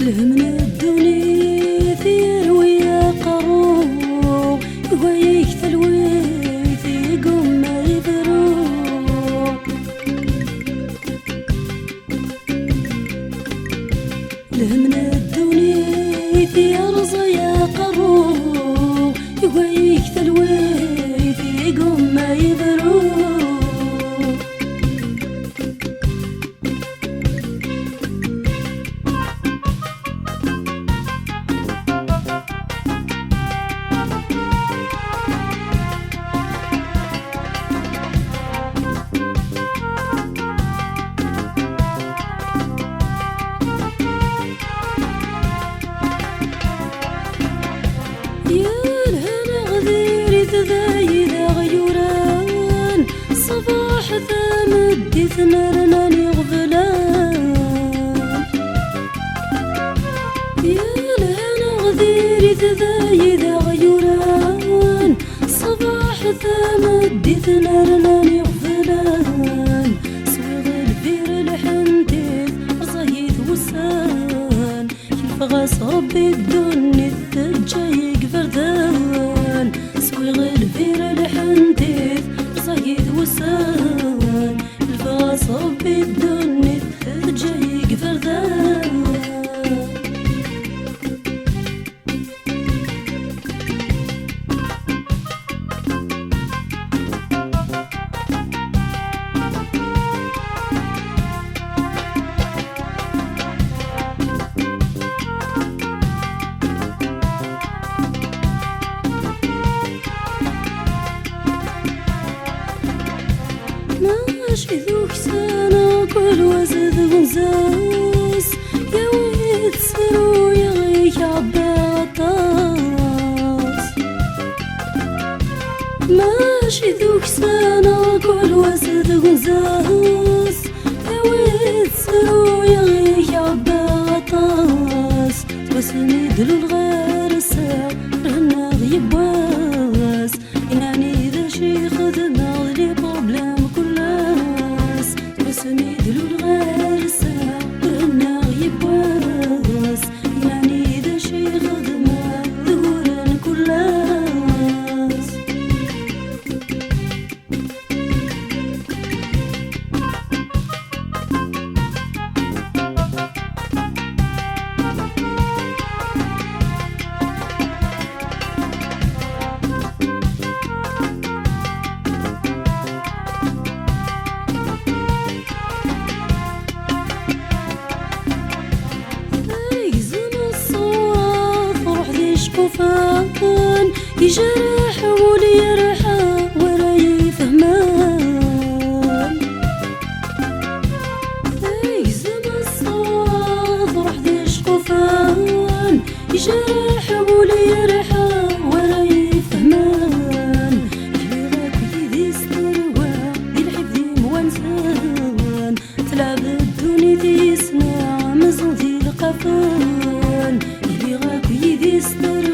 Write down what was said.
لهمنا الدنيا ثير ويا قرو ويك ثلويث يقوم ما يبرو لهمنا الدنيا ثير ويا قرو ويك ثلويث يقوم ما يبرو صباح ثامد ثنرناني غفلان يا لهنا غذيري تذايد غيوران صباح ثامد ثنرناني غفلان صوغ الفير الحنتيث رصايد وسان يفغاس ربي الدنيا الثجايق فردان صوغ الفير الحنتيث رصايد وسان الفغاس ربي الدنيا الثجايق فردان ماشي ذوك سنة كل وزد غنزاس يا ويد سرو يغيك عباطاس ماشي ذوك سنة كل وزد غنزاس يا ويد سرو يغيك عباطاس توسني دلو الغير الساعة رهنا غيب واس إناني ذا شي خدمة لي بروبلام سميد الغير ساعة رهنا غيب واس يعني إذا شي خدمة ظهورا كلاس فان يجرح ولي يرحى ولا يفهمان يزم الصوت روح ديش قفان يجرح ولي يرحى ولا يفهمان يبغاك يدي ستروا دي الحفظ موانسان تلعب الدنيا تسمع مزودي القفان يبغاك يدي ستروا